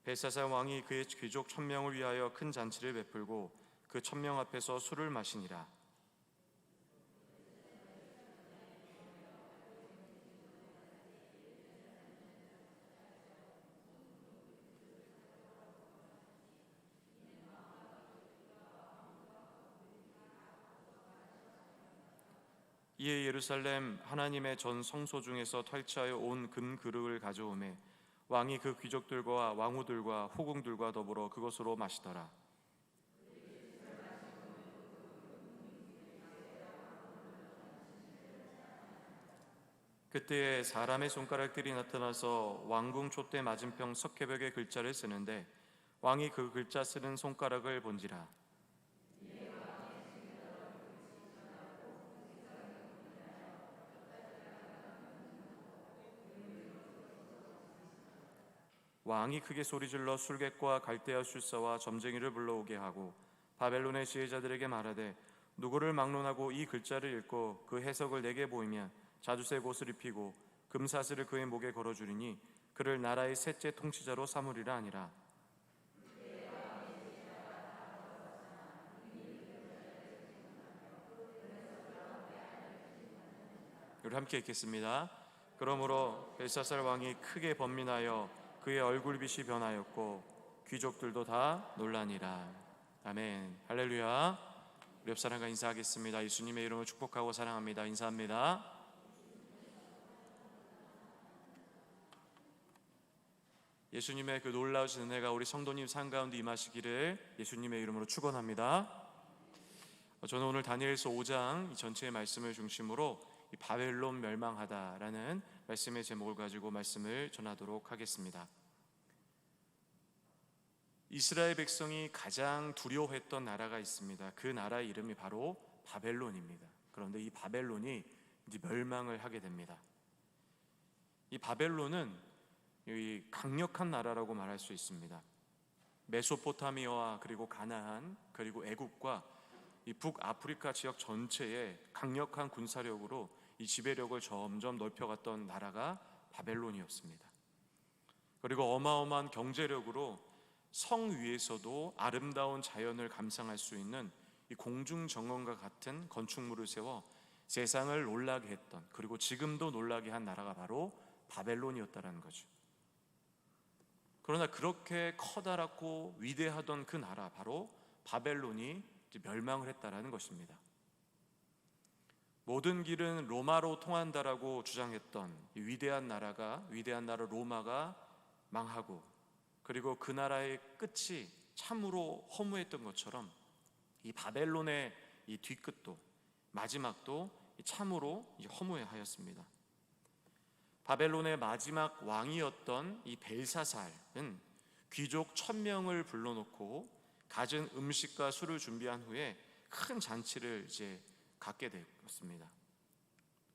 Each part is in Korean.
벨사살 왕이 그의 귀족 1000명을 위하여 큰 잔치를 베풀고 그 1000명 앞에서 술을 마시니라. 이에 예루살렘 하나님의 전 성소 중에서 탈취하여 온 금 그릇을 가져오매 왕이 그 귀족들과 왕후들과 호궁들과 더불어 그것으로 마시더라. 그때에 사람의 손가락들이 나타나서 왕궁 촛대 맞은편 석회벽에 글자를 쓰는데 왕이 그 글자 쓰는 손가락을 본지라. 왕이 크게 소리질러 술객과 갈대아 술사와 점쟁이를 불러오게 하고 바벨론의 지혜자들에게 말하되 누구를 막론하고 이 글자를 읽고 그 해석을 내게 보이면 자주색 옷을 입히고 금사슬을 그의 목에 걸어주리니 그를 나라의 셋째 통치자로 삼으리라 하니라. 우리 함께 읽겠습니다. 그러므로 벨사살 왕이 크게 번민하여 그의 얼굴빛이 변하였고 귀족들도 다 놀라니라. 아멘. 할렐루야. 우리 옆 사람과 인사하겠습니다. 예수님의 이름으로 축복하고 사랑합니다. 인사합니다. 예수님의 그 놀라우신 은혜가 우리 성도님 삶 가운데 임하시기를 예수님의 이름으로 축원합니다. 저는 오늘 다니엘서 5장 이 전체의 말씀을 중심으로 이 바벨론 멸망하다라는 말씀의 제목을 가지고 말씀을 전하도록 하겠습니다. 이스라엘 백성이 가장 두려워했던 나라가 있습니다. 그 나라의 이름이 바로 바벨론입니다. 그런데 이 바벨론이 이제 멸망을 하게 됩니다. 이 바벨론은 이 강력한 나라라고 말할 수 있습니다. 메소포타미아와 그리고 가나안 그리고 애국과 이 북아프리카 지역 전체에 강력한 군사력으로 이 지배력을 점점 넓혀갔던 나라가 바벨론이었습니다. 그리고 어마어마한 경제력으로 성 위에서도 아름다운 자연을 감상할 수 있는 이 공중정원과 같은 건축물을 세워 세상을 놀라게 했던, 그리고 지금도 놀라게 한 나라가 바로 바벨론이었다는 거죠. 그러나 그렇게 커다랗고 위대하던 그 나라, 바로 바벨론이 멸망을 했다라는 것입니다. 모든 길은 로마로 통한다라고 주장했던 이 위대한 나라 로마가 망하고, 그리고 그 나라의 끝이 참으로 허무했던 것처럼 이 바벨론의 이 뒤끝도, 마지막도 참으로 허무해하였습니다. 바벨론의 마지막 왕이었던 이 벨사살은 귀족 1000명을 불러놓고 갖은 음식과 술을 준비한 후에 큰 잔치를 갖게 되었습니다.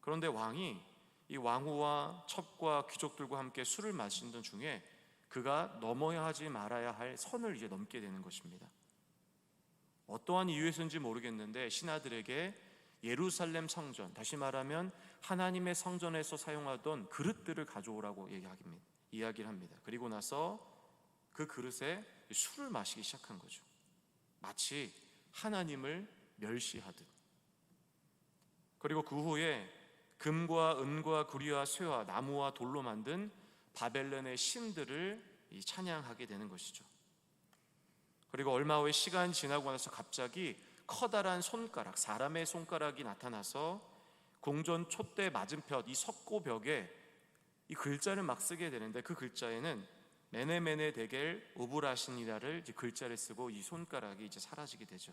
그런데 왕이 이 왕후와 첩과 귀족들과 함께 술을 마시는 중에 그가 넘어야 하지 말아야 할 선을 넘게 되는 것입니다. 어떠한 이유에서인지 모르겠는데 신하들에게 예루살렘 성전, 다시 말하면 하나님의 성전에서 사용하던 그릇들을 가져오라고 이야기를 합니다. 그리고 나서 그 그릇에 술을 마시기 시작한 거죠. 마치 하나님을 멸시하듯. 그리고 그 후에 금과 은과 구리와 쇠와 나무와 돌로 만든 바벨론의 신들을 찬양하게 되는 것이죠. 그리고 얼마 후에 시간이 지나고 나서 갑자기 커다란 손가락, 사람의 손가락이 나타나서 궁전 촛대 맞은편 이 석고벽에 이 글자를 막 쓰게 되는데, 그 글자에는 메네메네 데겔 우브라신이라를 글자를 쓰고 이 손가락이 사라지게 되죠.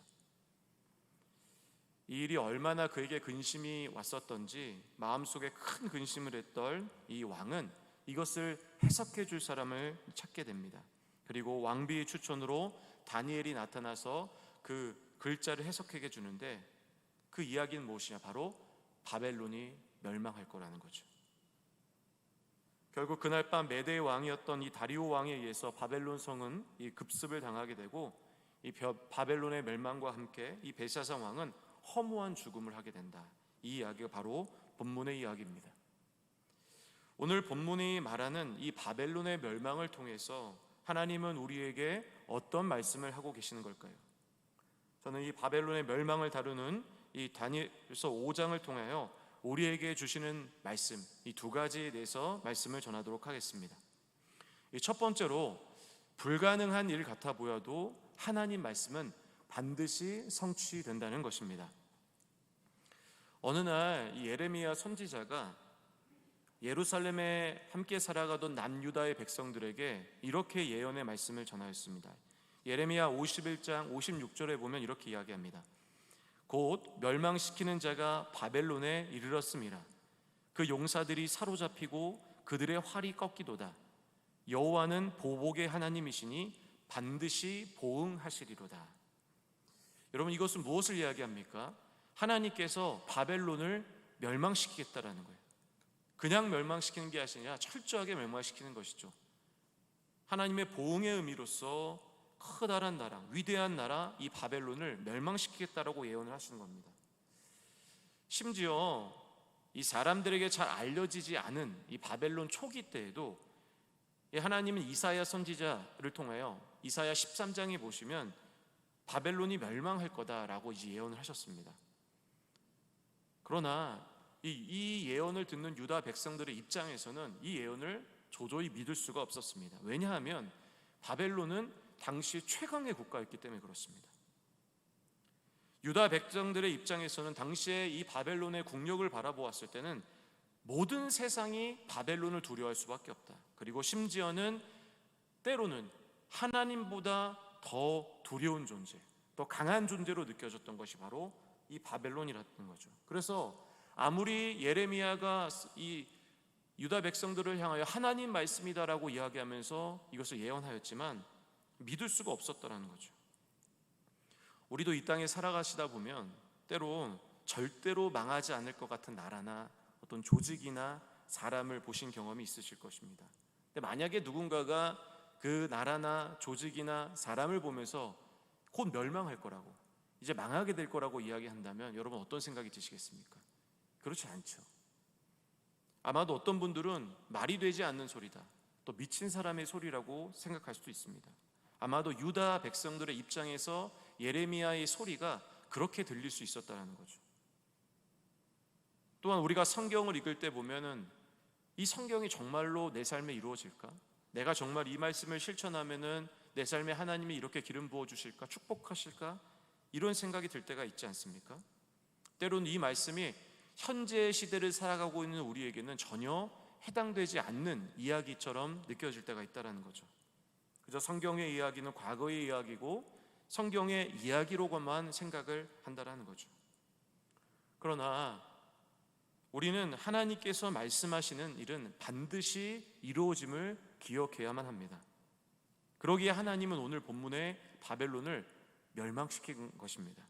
이 일이 얼마나 그에게 근심이 왔었던지 마음속에 큰 근심을 했던 이 왕은 이것을 해석해 줄 사람을 찾게 됩니다. 그리고 왕비의 추천으로 다니엘이 나타나서 그 글자를 해석해 주는데, 그 이야기는 무엇이냐? 바로 바벨론이 멸망할 거라는 거죠. 결국 그날 밤 메대의 왕이었던 이 다리오 왕에 의해서 바벨론 성은 이 급습을 당하게 되고, 이 바벨론의 멸망과 함께 이 벨사살 왕은 허무한 죽음을 하게 된다. 이 이야기가 바로 본문의 이야기입니다. 오늘 본문이 말하는 이 바벨론의 멸망을 통해서 하나님은 우리에게 어떤 말씀을 하고 계시는 걸까요? 저는 이 바벨론의 멸망을 다루는 이 다니엘서 5장을 통하여 우리에게 주시는 말씀, 이 두 가지에 대해서 말씀을 전하도록 하겠습니다. 첫 번째로, 불가능한 일 같아 보여도 하나님 말씀은 반드시 성취된다는 것입니다. 어느 날 이 예레미야 선지자가 예루살렘에 함께 살아가던 남유다의 백성들에게 이렇게 예언의 말씀을 전하였습니다. 예레미야 51장 56절에 보면 이렇게 이야기합니다. 곧 멸망시키는 자가 바벨론에 이르렀음이라. 그 용사들이 사로잡히고 그들의 활이 꺾이도다. 여호와는 보복의 하나님이시니 반드시 보응하시리로다. 여러분, 이것은 무엇을 이야기합니까? 하나님께서 바벨론을 멸망시키겠다라는 거예요. 그냥 멸망시키는 게 아니라 철저하게 멸망시키는 것이죠. 하나님의 보응의 의미로서 커다란 나라, 위대한 나라 이 바벨론을 멸망시키겠다라고 예언을 하시는 겁니다. 심지어 이 사람들에게 잘 알려지지 않은 이 바벨론 초기 때에도 하나님은 이사야 선지자를 통하여 이사야 13장에 보시면 바벨론이 멸망할 거다라고 이제 예언을 하셨습니다. 그러나 이 예언을 듣는 유다 백성들의 입장에서는 이 예언을 도저히 믿을 수가 없었습니다. 왜냐하면 바벨론은 당시 최강의 국가였기 때문에 그렇습니다. 유다 백성들의 입장에서는 당시에 이 바벨론의 국력을 바라보았을 때는 모든 세상이 바벨론을 두려워할 수밖에 없다. 그리고 심지어는 때로는 하나님보다 더 두려운 존재, 더 강한 존재로 느껴졌던 것이 바로 이 바벨론이라는 거죠. 그래서 아무리 예레미야가 이 유다 백성들을 향하여 하나님 말씀이다라고 이야기하면서 이것을 예언하였지만 믿을 수가 없었다라는 거죠. 우리도 이 땅에 살아가시다 보면 때로 절대로 망하지 않을 것 같은 나라나 어떤 조직이나 사람을 보신 경험이 있으실 것입니다. 근데 만약에 누군가가 그 나라나 조직이나 사람을 보면서 곧 멸망할 거라고, 이제 망하게 될 거라고 이야기한다면 여러분 어떤 생각이 드시겠습니까? 그렇지 않죠. 아마도 어떤 분들은 말이 되지 않는 소리다, 또 미친 사람의 소리라고 생각할 수도 있습니다. 아마도 유다 백성들의 입장에서 예레미야의 소리가 그렇게 들릴 수 있었다는 거죠. 또한 우리가 성경을 읽을 때 보면은 이 성경이 정말로 내 삶에 이루어질까? 내가 정말 이 말씀을 실천하면은 내 삶에 하나님이 이렇게 기름 부어 주실까? 축복하실까? 이런 생각이 들 때가 있지 않습니까? 때로는 이 말씀이 현재 시대를 살아가고 있는 우리에게는 전혀 해당되지 않는 이야기처럼 느껴질 때가 있다는 거죠. 그저 성경의 이야기는 과거의 이야기고 성경의 이야기로만 생각을 한다는 거죠. 그러나 우리는 하나님께서 말씀하시는 일은 반드시 이루어짐을 기억해야만 합니다. 그러기에 하나님은 오늘 본문에 바벨론을 멸망시킨 것입니다.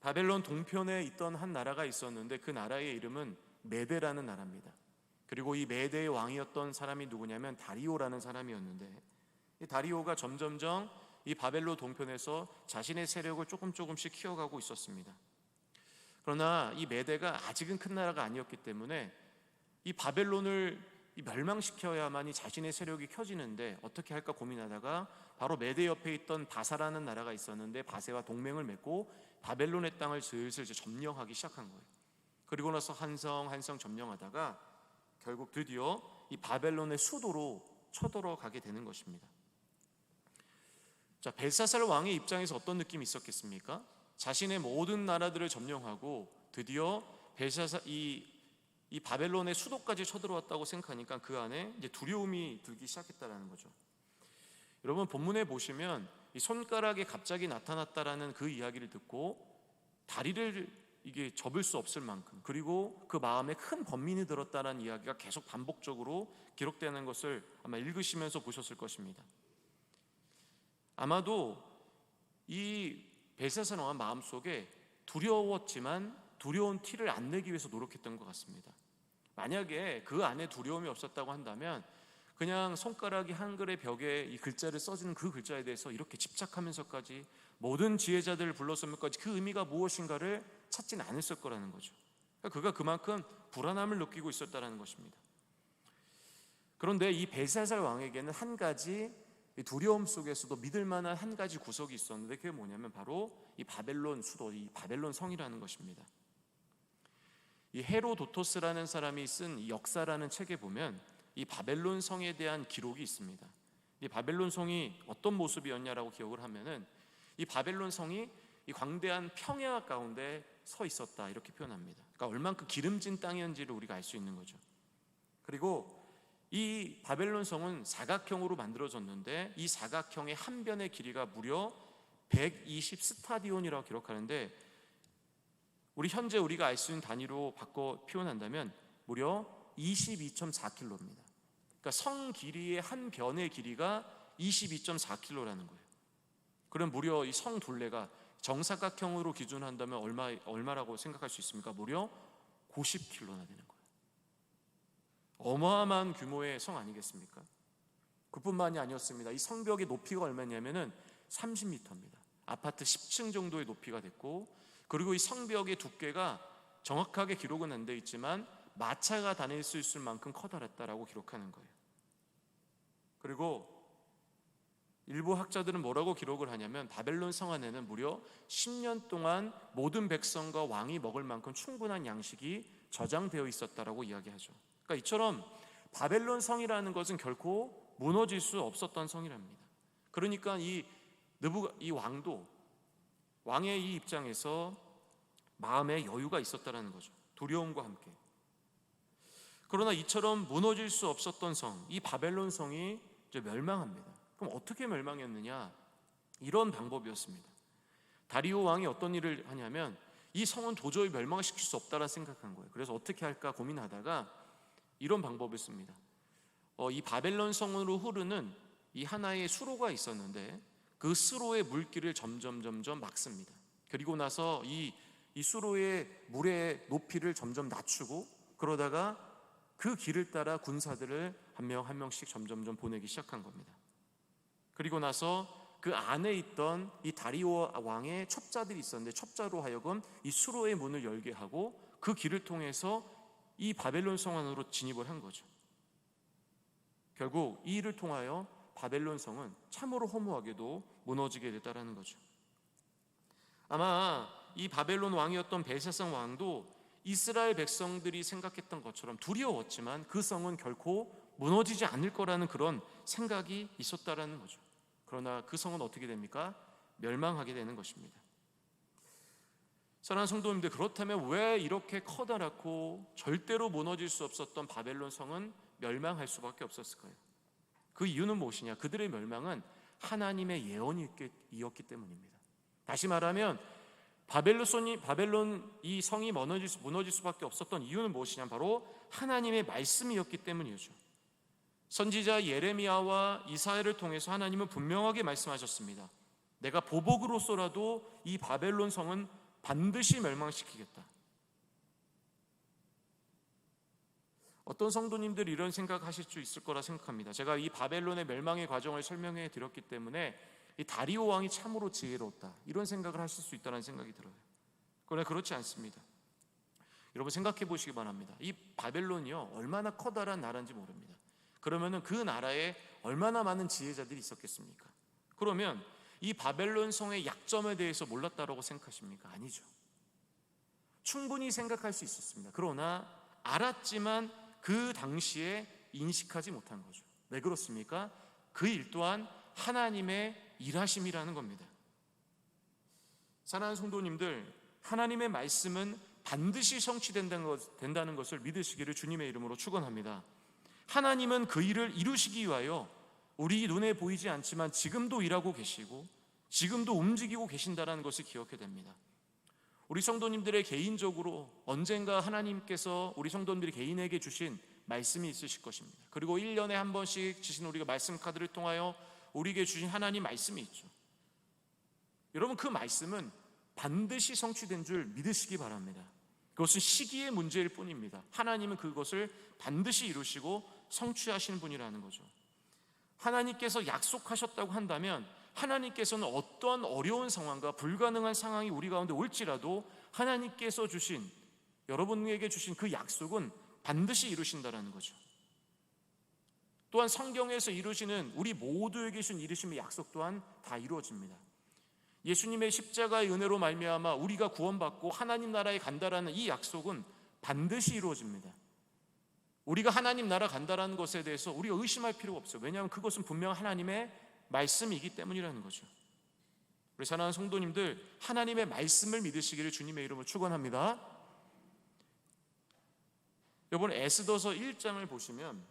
바벨론 동편에 있던 한 나라가 있었는데 그 나라의 이름은 메대라는 나라입니다. 그리고 이 메대의 왕이었던 사람이 누구냐면 다리오라는 사람이었는데, 이 다리오가 점점점 이 바벨론 동편에서 자신의 세력을 조금씩 키워가고 있었습니다. 그러나 이 메대가 아직은 큰 나라가 아니었기 때문에 이 바벨론을 멸망시켜야만이 자신의 세력이 켜지는데 어떻게 할까 고민하다가 바로 메대 옆에 있던 바사라는 나라가 있었는데 바세와 동맹을 맺고 바벨론의 땅을 슬슬 점령하기 시작한 거예요. 그리고 나서 한 성 한 성 점령하다가 결국 드디어 이 바벨론의 수도로 쳐들어가게 되는 것입니다. 자, 벨사살 왕의 입장에서 어떤 느낌이 있었겠습니까? 자신의 모든 나라들을 점령하고 드디어 이 바벨론의 수도까지 쳐들어왔다고 생각하니까 그 안에 이제 두려움이 들기 시작했다라는 거죠. 여러분, 본문에 보시면 이 손가락에 갑자기 나타났다라는 그 이야기를 듣고 다리를 이게 접을 수 없을 만큼, 그리고 그 마음에 큰 번민이 들었다는 이야기가 계속 반복적으로 기록되는 것을 아마 읽으시면서 보셨을 것입니다. 아마도 이 벨사살 왕은 마음속에 두려웠지만 두려운 티를 안 내기 위해서 노력했던 것 같습니다. 만약에 그 안에 두려움이 없었다고 한다면 그냥 손가락이 한글의 벽에 이 글자를 써주는 그 글자에 대해서 이렇게 집착하면서까지 모든 지혜자들을 불러서면까지 그 의미가 무엇인가를 찾지는 않았을 거라는 거죠. 그가 그만큼 불안함을 느끼고 있었다는 것입니다. 그런데 이 벨사살 왕에게는 한 가지 두려움 속에서도 믿을 만한 한 가지 구석이 있었는데, 그게 뭐냐면 바로 이 바벨론 수도, 이 바벨론 성이라는 것입니다. 이 헤로도토스라는 사람이 쓴 이 역사라는 책에 보면 이 바벨론 성에 대한 기록이 있습니다. 이 바벨론 성이 어떤 모습이었냐라고 기억을 하면은 이 바벨론 성이 이 광대한 평야 가운데 서 있었다, 이렇게 표현합니다. 그러니까 얼만큼 기름진 땅이었는지를 우리가 알 수 있는 거죠. 그리고 이 바벨론 성은 사각형으로 만들어졌는데 이 사각형의 한 변의 길이가 무려 120 스타디온이라고 기록하는데, 우리 현재 우리가 알 수 있는 단위로 바꿔 표현한다면 무려 22.4km입니다. 그러니까 성 길이의 한 변의 길이가 22.4km라는 거예요. 그럼 무려 이 성 둘레가 정사각형으로 기준한다면 얼마라고 생각할 수 있습니까? 무려 90km나 되는 거예요. 어마어마한 규모의 성 아니겠습니까? 그뿐만이 아니었습니다. 이 성벽의 높이가 얼마냐면은 30m입니다. 아파트 10층 정도의 높이가 됐고, 그리고 이 성벽의 두께가 정확하게 기록은 안 되어 있지만 마차가 다닐 수 있을 만큼 커다랬다라고 기록하는 거예요. 그리고 일부 학자들은 뭐라고 기록을 하냐면 바벨론 성 안에는 무려 10년 동안 모든 백성과 왕이 먹을 만큼 충분한 양식이 저장되어 있었다라고 이야기하죠. 그러니까 이처럼 바벨론 성이라는 것은 결코 무너질 수 없었던 성이랍니다. 그러니까 이 왕도, 왕의 이 입장에서 마음에 여유가 있었다라는 거죠. 두려움과 함께. 그러나 이처럼 무너질 수 없었던 성, 이 바벨론 성이 이제 멸망합니다. 그럼 어떻게 멸망했느냐? 이런 방법이었습니다. 다리오 왕이 어떤 일을 하냐면 이 성은 도저히 멸망시킬 수 없다라 생각한 거예요. 그래서 어떻게 할까 고민하다가 이런 방법을 씁니다. 이 바벨론 성으로 흐르는 이 하나의 수로가 있었는데 그 수로의 물길을 점점 막습니다. 그리고 나서 이 수로의 물의 높이를 점점 낮추고, 그러다가 그 길을 따라 군사들을 한 명 한 명씩 점점 보내기 시작한 겁니다. 그리고 나서 그 안에 있던 이 다리오 왕의 첩자들이 있었는데 첩자로 하여금 이 수로의 문을 열게 하고 그 길을 통해서 이 바벨론 성 안으로 진입을 한 거죠. 결국 이 일을 통하여 바벨론 성은 참으로 허무하게도 무너지게 됐다는 거죠. 아마 이 바벨론 왕이었던 벨사살 왕도 이스라엘 백성들이 생각했던 것처럼 두려웠지만 그 성은 결코 무너지지 않을 거라는 그런 생각이 있었다라는 거죠. 그러나 그 성은 어떻게 됩니까? 멸망하게 되는 것입니다. 사랑하는 성도님들, 그렇다면 왜 이렇게 커다랗고 절대로 무너질 수 없었던 바벨론 성은 멸망할 수밖에 없었을까요? 그 이유는 무엇이냐? 그들의 멸망은 하나님의 예언이었기 때문입니다. 다시 말하면 바벨론 이 성이 무너질 수밖에 없었던 이유는 무엇이냐? 바로 하나님의 말씀이었기 때문이죠. 선지자 예레미야와 이사야를 통해서 하나님은 분명하게 말씀하셨습니다. 내가 보복으로서라도 이 바벨론 성은 반드시 멸망시키겠다. 어떤 성도님들이 이런 생각하실 수 있을 거라 생각합니다. 제가 이 바벨론의 멸망의 과정을 설명해 드렸기 때문에 이 다리오 왕이 참으로 지혜로웠다, 이런 생각을 하실 수 있다는 생각이 들어요. 그러나 그렇지 않습니다. 여러분 생각해 보시기 바랍니다. 이 바벨론이요, 얼마나 커다란 나라인지 모릅니다. 그러면은 그 나라에 얼마나 많은 지혜자들이 있었겠습니까? 그러면 이 바벨론 성의 약점에 대해서 몰랐다라고 생각하십니까? 아니죠. 충분히 생각할 수 있었습니다. 그러나 알았지만 그 당시에 인식하지 못한 거죠. 왜 그렇습니까? 그 일 또한 하나님의 일하심이라는 겁니다. 사랑하는 성도님들, 하나님의 말씀은 반드시 성취된다는 것을 믿으시기를 주님의 이름으로 축원합니다. 하나님은 그 일을 이루시기 위하여 우리 눈에 보이지 않지만 지금도 일하고 계시고 지금도 움직이고 계신다는 것을 기억해야 됩니다. 우리 성도님들의 개인적으로 언젠가 하나님께서 우리 성도님들이 개인에게 주신 말씀이 있으실 것입니다. 그리고 1년에 한 번씩 주신 우리가 말씀 카드를 통하여 우리에게 주신 하나님 말씀이 있죠. 여러분 그 말씀은 반드시 성취된 줄 믿으시기 바랍니다. 그것은 시기의 문제일 뿐입니다. 하나님은 그것을 반드시 이루시고 성취하시는 분이라는 거죠. 하나님께서 약속하셨다고 한다면 하나님께서는 어떤 어려운 상황과 불가능한 상황이 우리 가운데 올지라도 하나님께서 주신, 여러분에게 주신 그 약속은 반드시 이루신다라는 거죠. 또한 성경에서 이루시는 우리 모두에게 주신 이루심의 약속 또한 다 이루어집니다. 예수님의 십자가의 은혜로 말미암아 우리가 구원받고 하나님 나라에 간다라는 이 약속은 반드시 이루어집니다. 우리가 하나님 나라 간다라는 것에 대해서 우리가 의심할 필요가 없어요. 왜냐하면 그것은 분명 하나님의 말씀이기 때문이라는 거죠. 우리 사랑하는 성도님들, 하나님의 말씀을 믿으시기를 주님의 이름으로 축원합니다. 이번 에스더서 1장을 보시면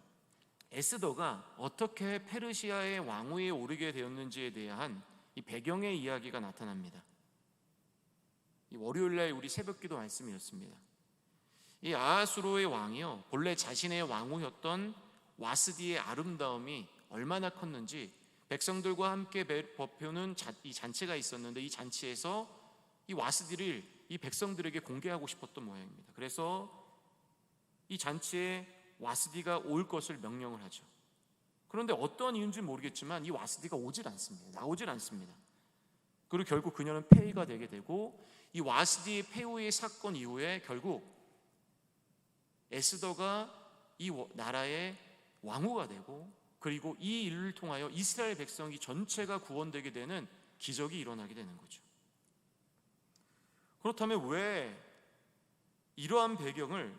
에스더가 어떻게 페르시아의 왕위에 오르게 되었는지에 대한 이 배경의 이야기가 나타납니다. 이 월요일날 우리 새벽기도 말씀이었습니다. 이 아하수로의 왕이요, 본래 자신의 왕후였던 와스디의 아름다움이 얼마나 컸는지 백성들과 함께 법표는 이 잔치가 있었는데 이 잔치에서 이 와스디를 이 백성들에게 공개하고 싶었던 모양입니다. 그래서 이 잔치에 와스디가 올 것을 명령을 하죠. 그런데 어떤 이유인지 모르겠지만 이 와스디가 오질 않습니다. 나오질 않습니다. 그리고 결국 그녀는 폐위가 되게 되고, 이 와스디의 폐위의 사건 이후에 결국 에스더가 이 나라의 왕후가 되고, 그리고 이 일을 통하여 이스라엘 백성이 전체가 구원되게 되는 기적이 일어나게 되는 거죠. 그렇다면 왜 이러한 배경을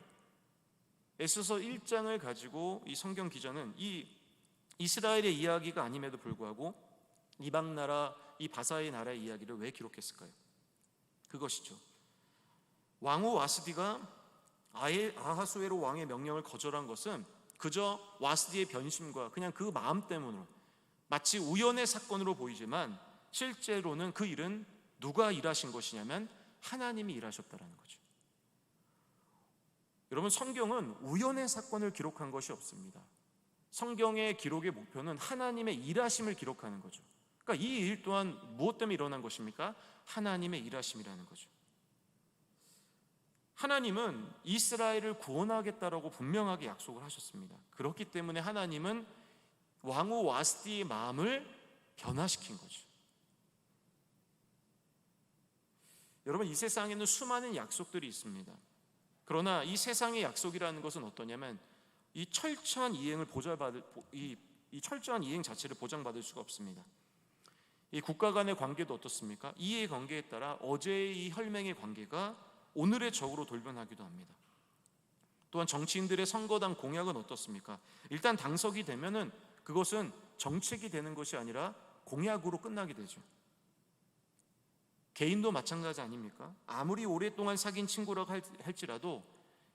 에스더서 1장을 가지고 이 성경 기자는 이 이스라엘의 이야기가 아님에도 불구하고 이방 나라, 이 바사의 나라의 이야기를 왜 기록했을까요? 그것이죠. 왕후 와스디가 아하수에로 왕의 명령을 거절한 것은 그저 와스디의 변심과 그냥 그 마음 때문으로 마치 우연의 사건으로 보이지만 실제로는 그 일은 누가 일하신 것이냐면 하나님이 일하셨다는 거죠. 여러분, 성경은 우연의 사건을 기록한 것이 없습니다. 성경의 기록의 목표는 하나님의 일하심을 기록하는 거죠. 그러니까 이 일 또한 무엇 때문에 일어난 것입니까? 하나님의 일하심이라는 거죠. 하나님은 이스라엘을 구원하겠다라고 분명하게 약속을 하셨습니다. 그렇기 때문에 하나님은 왕후 와스디의 마음을 변화시킨 거죠. 여러분, 이 세상에는 수많은 약속들이 있습니다. 그러나 이 세상의 약속이라는 것은 어떠냐면 이 철저한 이행을 이 철저한 이행 자체를 보장받을 수가 없습니다. 이 국가 간의 관계도 어떻습니까? 이해 관계에 따라 어제의 이 혈맹의 관계가 오늘의 적으로 돌변하기도 합니다. 또한 정치인들의 선거당 공약은 어떻습니까? 일단 당석이 되면은 그것은 정책이 되는 것이 아니라 공약으로 끝나게 되죠. 개인도 마찬가지 아닙니까? 아무리 오랫동안 사귄 친구라고 할지라도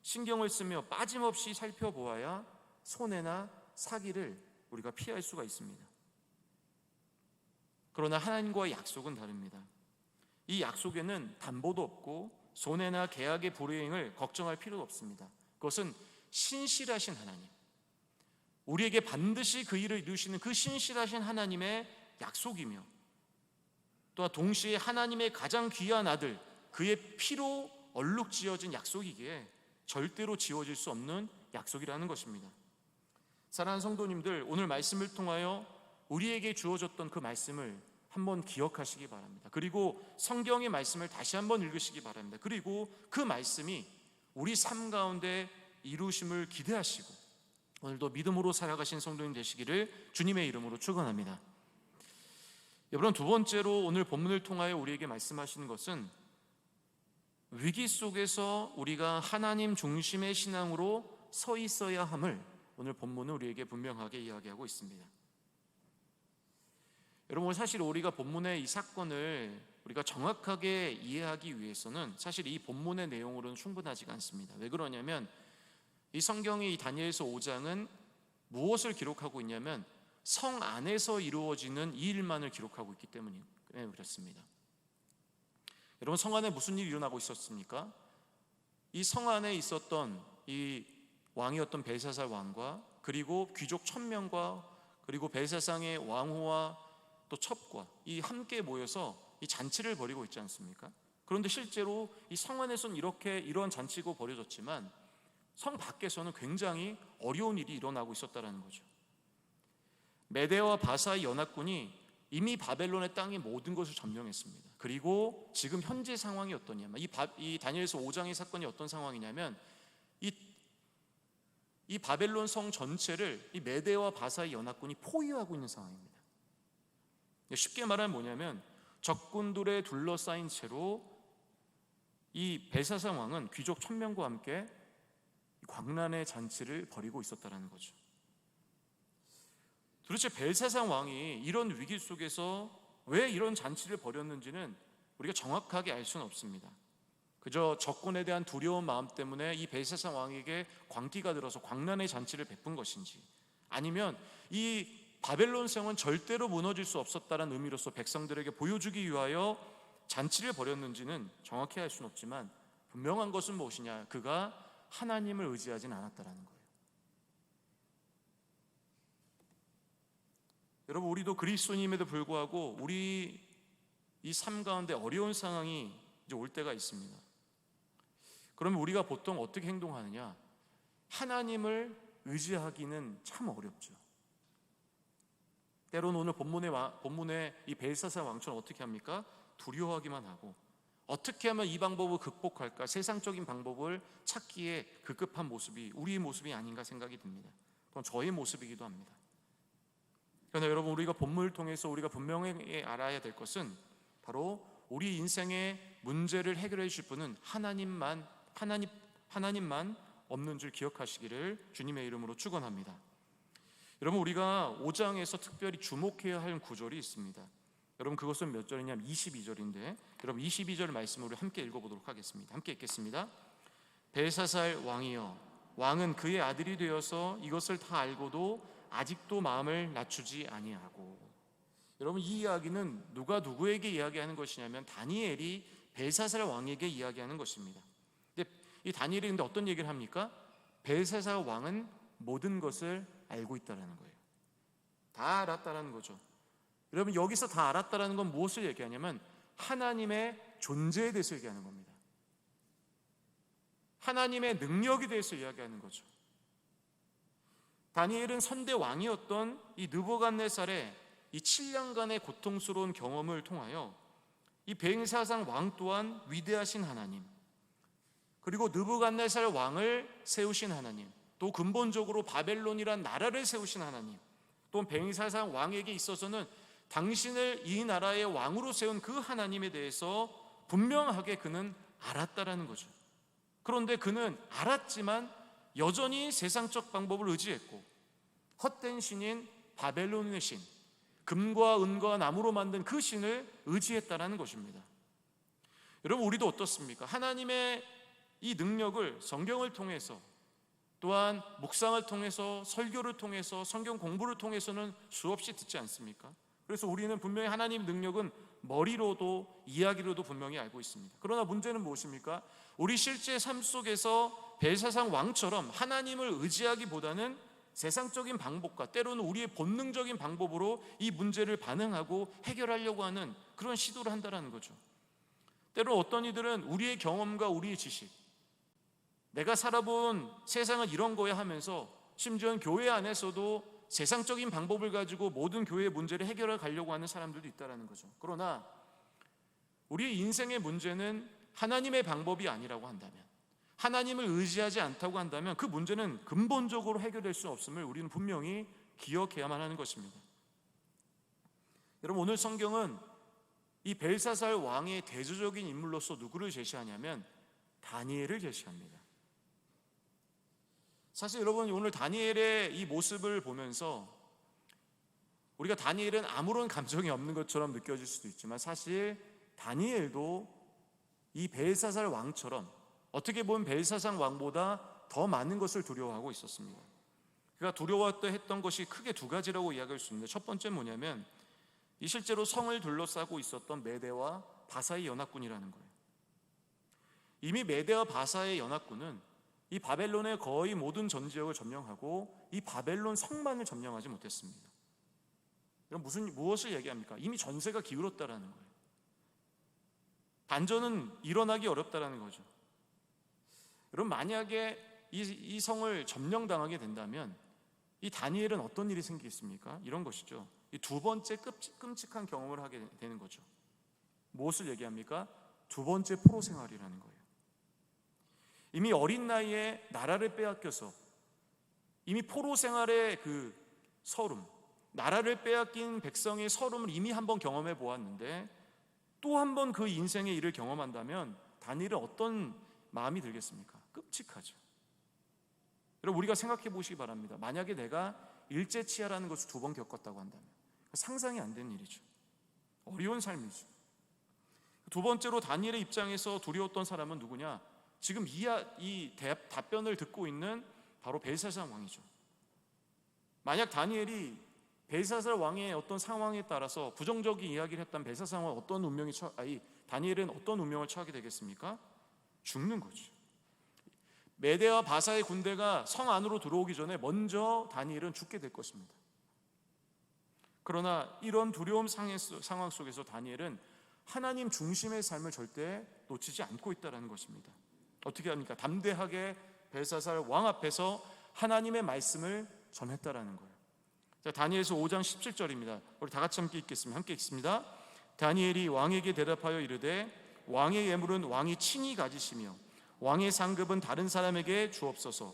신경을 쓰며 빠짐없이 살펴보아야 손해나 사기를 우리가 피할 수가 있습니다. 그러나 하나님과의 약속은 다릅니다. 이 약속에는 담보도 없고 손해나 계약의 불이행을 걱정할 필요도 없습니다. 그것은 신실하신 하나님, 우리에게 반드시 그 일을 이루시는 그 신실하신 하나님의 약속이며, 또한 동시에 하나님의 가장 귀한 아들, 그의 피로 얼룩지어진 약속이기에 절대로 지워질 수 없는 약속이라는 것입니다. 사랑하는 성도님들, 오늘 말씀을 통하여 우리에게 주어졌던 그 말씀을 한번 기억하시기 바랍니다. 그리고 성경의 말씀을 다시 한번 읽으시기 바랍니다. 그리고 그 말씀이 우리 삶 가운데 이루심을 기대하시고 오늘도 믿음으로 살아가신 성도님 되시기를 주님의 이름으로 축원합니다. 여러분, 두 번째로 오늘 본문을 통하여 우리에게 말씀하시는 것은 위기 속에서 우리가 하나님 중심의 신앙으로 서 있어야 함을 오늘 본문은 우리에게 분명하게 이야기하고 있습니다. 여러분, 사실 우리가 본문의 이 사건을 우리가 정확하게 이해하기 위해서는 사실 이 본문의 내용으로는 충분하지가 않습니다. 왜 그러냐면 이 성경의 이 다니엘서 5장은 무엇을 기록하고 있냐면 성 안에서 이루어지는 이 일만을 기록하고 있기 때문에 그렇습니다. 여러분, 성 안에 무슨 일이 일어나고 있었습니까? 이 성 안에 있었던 이 왕이었던 벨사살 왕과 그리고 귀족 1000명과 그리고 벨사상의 왕후와 또 첩과 이 함께 모여서 이 잔치를 벌이고 있지 않습니까? 그런데 실제로 이 성 안에서는 이러한 잔치가 벌어졌지만 성 밖에서는 굉장히 어려운 일이 일어나고 있었다는 거죠. 메대와 바사의 연합군이 이미 바벨론의 땅의 모든 것을 점령했습니다. 그리고 지금 현재 상황이 어떠냐면 이 다니엘서 5장의 사건이 어떤 상황이냐면 이 바벨론 성 전체를 이 메대와 바사의 연합군이 포위하고 있는 상황입니다. 쉽게 말하면 뭐냐면 적군들에 둘러싸인 채로 이 벨사살 왕은 귀족 1000명과 함께 광란의 잔치를 벌이고 있었다는 거죠. 도대체 벨사살 왕이 이런 위기 속에서 왜 이런 잔치를 벌였는지는 우리가 정확하게 알 수는 없습니다. 그저 적군에 대한 두려운 마음 때문에 이 벨사살 왕에게 광기가 들어서 광란의 잔치를 베푼 것인지, 아니면 이 바벨론 성은 절대로 무너질 수 없었다는 의미로서 백성들에게 보여주기 위하여 잔치를 벌였는지는 정확히 알 수는 없지만 분명한 것은 무엇이냐? 그가 하나님을 의지하진 않았다는 거예요. 여러분, 우리도 그리스도인임에도 불구하고 우리 이 삶 가운데 어려운 상황이 이제 올 때가 있습니다. 그러면 우리가 보통 어떻게 행동하느냐? 하나님을 의지하기는 참 어렵죠. 때로는 오늘 본문의 이 벨사살 왕처럼 어떻게 합니까? 두려워하기만 하고 어떻게 하면 이 방법을 극복할까? 세상적인 방법을 찾기에 급급한 모습이 우리의 모습이 아닌가 생각이 듭니다. 또한 저의 모습이기도 합니다. 그러나 여러분, 우리가 본문을 통해서 우리가 분명히 알아야 될 것은 바로 우리 인생의 문제를 해결해 주실 분은 하나님만 없는 줄 기억하시기를 주님의 이름으로 축원합니다. 여러분, 우리가 5장에서 특별히 주목해야 할 구절이 있습니다. 여러분, 그것은 몇 절이냐면 22절인데 여러분 22절 말씀을 우리 함께 읽어보도록 하겠습니다. 함께 읽겠습니다. 벨사살 왕이여, 왕은 그의 아들이 되어서 이것을 다 알고도 아직도 마음을 낮추지 아니하고. 여러분, 이 이야기는 누가 누구에게 이야기하는 것이냐면 다니엘이 벨사살 왕에게 이야기하는 것입니다. 근데 이 다니엘이 근데 어떤 얘기를 합니까? 벨사살 왕은 모든 것을 알고 있다라는 거예요. 다 알았다라는 거죠. 여러분, 여기서 다 알았다라는 건 무엇을 얘기하냐면 하나님의 존재에 대해서 얘기하는 겁니다. 하나님의 능력에 대해서 이야기하는 거죠. 다니엘은 선대 왕이었던 이 느부갓네살의 이 7년간의 고통스러운 경험을 통하여 이 벨사살 왕 또한 위대하신 하나님, 그리고 느부갓네살 왕을 세우신 하나님, 또 근본적으로 바벨론이란 나라를 세우신 하나님, 또 벨사살 왕에게 있어서는 당신을 이 나라의 왕으로 세운 그 하나님에 대해서 분명하게 그는 알았다라는 거죠. 그런데 그는 알았지만 여전히 세상적 방법을 의지했고 헛된 신인 바벨론의 신, 금과 은과 나무로 만든 그 신을 의지했다라는 것입니다. 여러분, 우리도 어떻습니까? 하나님의 이 능력을 성경을 통해서, 또한 묵상을 통해서, 설교를 통해서, 성경 공부를 통해서는 수없이 듣지 않습니까? 그래서 우리는 분명히 하나님의 능력은 머리로도 이야기로도 분명히 알고 있습니다. 그러나 문제는 무엇입니까? 우리 실제 삶 속에서 벨사살 왕처럼 하나님을 의지하기보다는 세상적인 방법과 때로는 우리의 본능적인 방법으로 이 문제를 반응하고 해결하려고 하는 그런 시도를 한다는 거죠. 때로 어떤 이들은 우리의 경험과 우리의 지식, 내가 살아본 세상은 이런 거야 하면서 심지어는 교회 안에서도 세상적인 방법을 가지고 모든 교회의 문제를 해결해 가려고 하는 사람들도 있다는 거죠. 그러나 우리의 인생의 문제는 하나님의 방법이 아니라고 한다면, 하나님을 의지하지 않다고 한다면 그 문제는 근본적으로 해결될 수 없음을 우리는 분명히 기억해야만 하는 것입니다. 여러분, 오늘 성경은 이 벨사살 왕의 대조적인 인물로서 누구를 제시하냐면 다니엘을 제시합니다. 사실 여러분, 오늘 다니엘의 이 모습을 보면서 우리가 다니엘은 아무런 감정이 없는 것처럼 느껴질 수도 있지만 사실 다니엘도 이 벨사살 왕처럼 어떻게 보면 벨사살 왕보다 더 많은 것을 두려워하고 있었습니다. 그가 두려워했던 것이 크게 두 가지라고 이야기할 수 있는데, 첫 번째는 뭐냐면 이 실제로 성을 둘러싸고 있었던 메대와 바사의 연합군이라는 거예요. 이미 메대와 바사의 연합군은 이 바벨론의 거의 모든 전 지역을 점령하고 이 바벨론 성만을 점령하지 못했습니다. 그럼 무엇을 얘기합니까? 이미 전세가 기울었다라는 거예요. 반전은 일어나기 어렵다라는 거죠. 여러분, 만약에 이 성을 점령당하게 된다면 이 다니엘은 어떤 일이 생기겠습니까? 이런 것이죠. 이 두 번째 끔찍한 경험을 하게 되는 거죠. 무엇을 얘기합니까? 두 번째 포로 생활이라는 거예요. 이미 어린 나이에 나라를 빼앗겨서 이미 포로 생활의 그 서름, 나라를 빼앗긴 백성의 서름을 이미 한번 경험해 보았는데 또 한 번 그 인생의 일을 경험한다면 다니엘은 어떤 마음이 들겠습니까? 끔찍하죠. 여러분, 우리가 생각해 보시기 바랍니다. 만약에 내가 일제치하라는 것을 두 번 겪었다고 한다면 상상이 안 되는 일이죠. 어려운 삶이죠. 두 번째로 다니엘의 입장에서 두려웠던 사람은 누구냐? 지금 이 답변을 듣고 있는 바로 벨사살 왕이죠. 만약 다니엘이 벨사살 왕의 어떤 상황에 따라서 부정적인 이야기를 했다면 벨사살 왕은 다니엘은 어떤 운명을 처하게 되겠습니까? 죽는 거죠. 메대와 바사의 군대가 성 안으로 들어오기 전에 먼저 다니엘은 죽게 될 것입니다. 그러나 이런 두려움 상황 속에서 다니엘은 하나님 중심의 삶을 절대 놓치지 않고 있다는 것입니다. 어떻게 합니까? 담대하게 벨사살 왕 앞에서 하나님의 말씀을 전했다라는 거예요. 자, 다니엘서 5장 17절입니다. 우리 다 같이 함께 읽겠습니다. 다니엘이 왕에게 대답하여 이르되 왕의 예물은 왕이 친히 가지시며 왕의 상급은 다른 사람에게 주옵소서.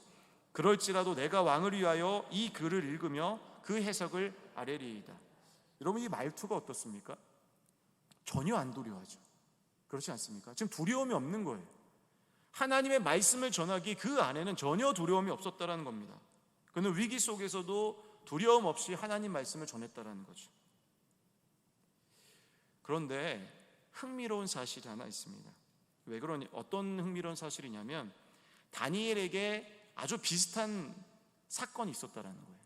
그럴지라도 내가 왕을 위하여 이 글을 읽으며 그 해석을 아뢰리이다. 여러분, 이 말투가 어떻습니까? 전혀 안 두려워하죠. 그렇지 않습니까? 지금 두려움이 없는 거예요. 하나님의 말씀을 전하기 그 안에는 전혀 두려움이 없었다는 겁니다. 그는 위기 속에서도 두려움 없이 하나님 말씀을 전했다는 거죠. 그런데 흥미로운 사실이 하나 있습니다. 왜 그러니? 어떤 흥미로운 사실이냐면 다니엘에게 아주 비슷한 사건이 있었다는 거예요.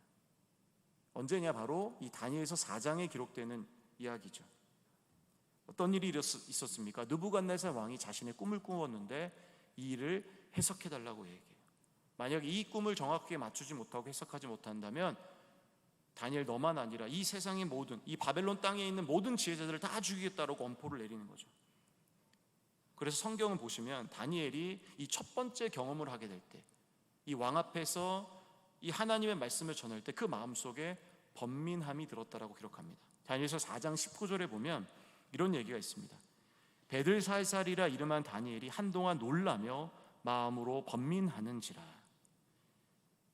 언제냐? 바로 이 다니엘서 4장에 기록되는 이야기죠. 어떤 일이 있었습니까? 느부갓네살 왕이 자신의 꿈을 꾸었는데 이 일을 해석해달라고 얘기해요. 만약 이 꿈을 정확하게 맞추지 못하고 해석하지 못한다면 다니엘, 너만 아니라 이 세상의 모든, 이 바벨론 땅에 있는 모든 지혜자들을 다 죽이겠다라고 권포를 내리는 거죠. 그래서 성경을 보시면 다니엘이 이 첫 번째 경험을 하게 될 때, 이 왕 앞에서 이 하나님의 말씀을 전할 때 그 마음속에 번민함이 들었다라고 기록합니다. 다니엘서 4장 19절에 보면 이런 얘기가 있습니다. 베들살살이라 이름한 다니엘이 한동안 놀라며 마음으로 번민하는지라.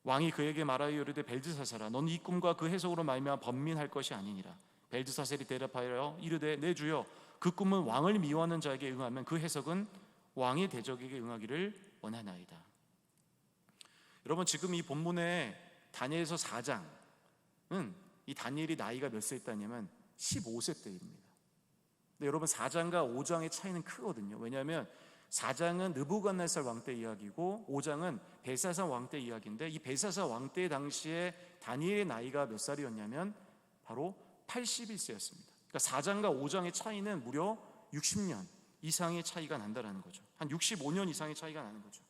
왕이 그에게 말하여 이르되 벨드사살아, 넌 이 꿈과 그 해석으로 말미암아 번민할 것이 아니니라. 벨드사살이 대답하여 이르되 내 주여, 그 꿈은 왕을 미워하는 자에게 응하면 그 해석은 왕의 대적에게 응하기를 원하나이다. 여러분, 지금 이 본문의 다니엘서 4장은 이 다니엘이 나이가 몇 세 있다냐면 15세 때입니다. 근데 여러분, 4장과 5장의 차이는 크거든요. 왜냐하면 4장은 느부갓네살 왕 때 이야기고 5장은 벨사살 왕 때 이야기인데, 이 벨사살 왕 때 당시에 다니엘의 나이가 몇 살이었냐면 바로 81세였습니다. 그러니까 4장과 5장의 차이는 무려 60년 이상의 차이가 난다는 거죠. 한 65년 이상의 차이가 나는 거죠.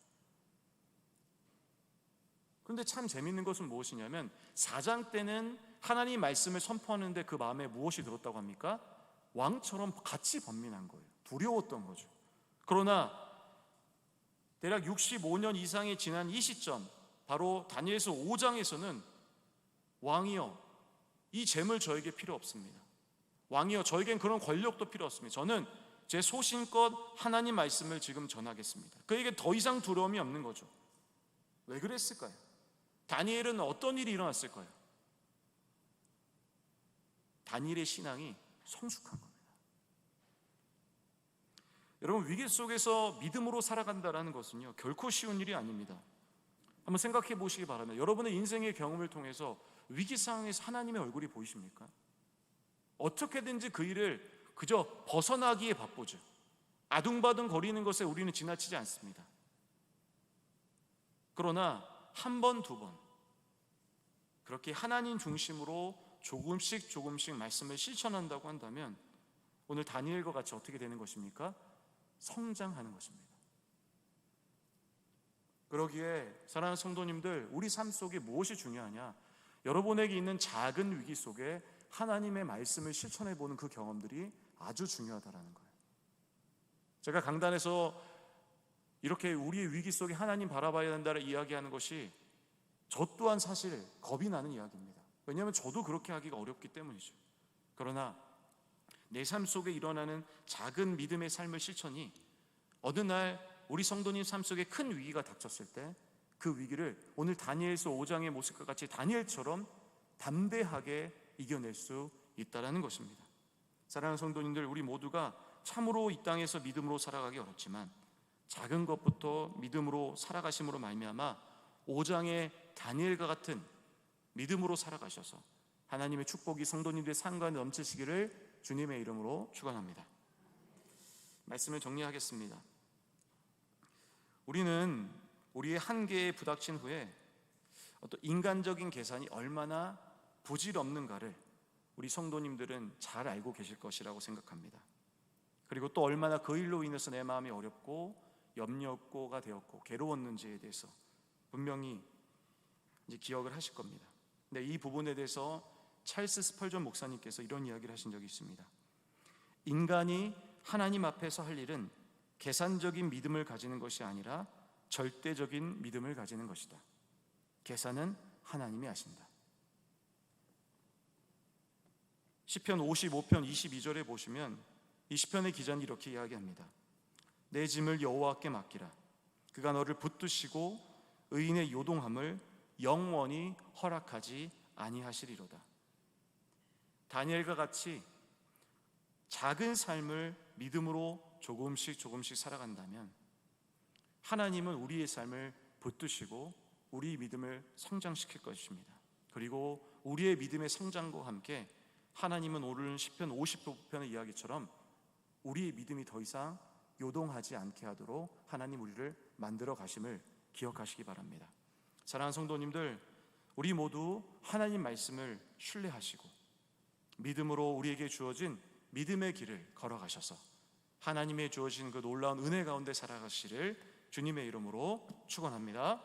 그런데 참 재밌는 것은 무엇이냐면 4장 때는 하나님 말씀을 선포하는데 그 마음에 무엇이 들었다고 합니까? 왕처럼 같이 번민한 거예요. 두려웠던 거죠. 그러나 대략 65년 이상이 지난 이 시점, 바로 다니엘서 5장에서는 왕이여, 이 재물 저에게 필요 없습니다. 왕이여, 저에겐 그런 권력도 필요 없습니다. 저는 제 소신껏 하나님 말씀을 지금 전하겠습니다. 그에게 더 이상 두려움이 없는 거죠. 왜 그랬을까요? 다니엘은 어떤 일이 일어났을까요? 다니엘의 신앙이 성숙한 겁니다. 여러분, 위기 속에서 믿음으로 살아간다는 것은요, 결코 쉬운 일이 아닙니다. 한번 생각해 보시기 바랍니다. 여러분의 인생의 경험을 통해서 위기 상황에서 하나님의 얼굴이 보이십니까? 어떻게든지 그 일을 그저 벗어나기에 바쁘죠. 아둥바둥 거리는 것에 우리는 지나치지 않습니다. 그러나 한 번, 두 번 그렇게 하나님 중심으로 조금씩 말씀을 실천한다고 한다면 오늘 다니엘과 같이 어떻게 되는 것입니까? 성장하는 것입니다. 그러기에 사랑하는 성도님들, 우리 삶 속에 무엇이 중요하냐? 여러분에게 있는 작은 위기 속에 하나님의 말씀을 실천해보는 그 경험들이 아주 중요하다는 거예요. 제가 강단에서 이렇게 우리의 위기 속에 하나님 바라봐야 된다를 이야기하는 것이 저 또한 사실 겁이 나는 이야기입니다. 왜냐하면 저도 그렇게 하기가 어렵기 때문이죠. 그러나 내 삶 속에 일어나는 작은 믿음의 삶의 실천이 어느 날 우리 성도님 삶 속에 큰 위기가 닥쳤을 때 그 위기를 오늘 다니엘서 5장의 모습과 같이 다니엘처럼 담대하게 이겨낼 수 있다는 것입니다. 사랑하는 성도님들, 우리 모두가 참으로 이 땅에서 믿음으로 살아가기 어렵지만 작은 것부터 믿음으로 살아가심으로 말미암아 5장의 다니엘과 같은 믿음으로 살아가셔서 하나님의 축복이 성도님들의 삶 가운데 넘치시기를 주님의 이름으로 축원합니다. 말씀을 정리하겠습니다. 우리는 우리의 한계에 부닥친 후에 어떤 인간적인 계산이 얼마나 부질없는가를 우리 성도님들은 잘 알고 계실 것이라고 생각합니다. 그리고 또 얼마나 그 일로 인해서 내 마음이 어렵고 염려가 되었고 괴로웠는지에 대해서 분명히 이제 기억을 하실 겁니다. 근데 이 부분에 대해서 찰스 스펄전 목사님께서 이런 이야기를 하신 적이 있습니다. 인간이 하나님 앞에서 할 일은 계산적인 믿음을 가지는 것이 아니라 절대적인 믿음을 가지는 것이다. 계산은 하나님이 하신다. 시편 55편 22절에 보시면 이 시편의 기자는 이렇게 이야기합니다. 내 짐을 여호와께 맡기라. 그가 너를 붙드시고 의인의 요동함을 영원히 허락하지 아니하시리로다. 다니엘과 같이 작은 삶을 믿음으로 조금씩 살아간다면 하나님은 우리의 삶을 붙드시고 우리 믿음을 성장시킬 것입니다. 그리고 우리의 믿음의 성장과 함께 하나님은 오늘 시편 55편의 이야기처럼 우리의 믿음이 더 이상 요동하지 않게 하도록 하나님 우리를 만들어 가심을 기억하시기 바랍니다. 사랑하는 성도님들, 우리 모두 하나님 말씀을 신뢰하시고 믿음으로 우리에게 주어진 믿음의 길을 걸어가셔서 하나님의 주어진 그 놀라운 은혜 가운데 살아가시를 주님의 이름으로 축원합니다.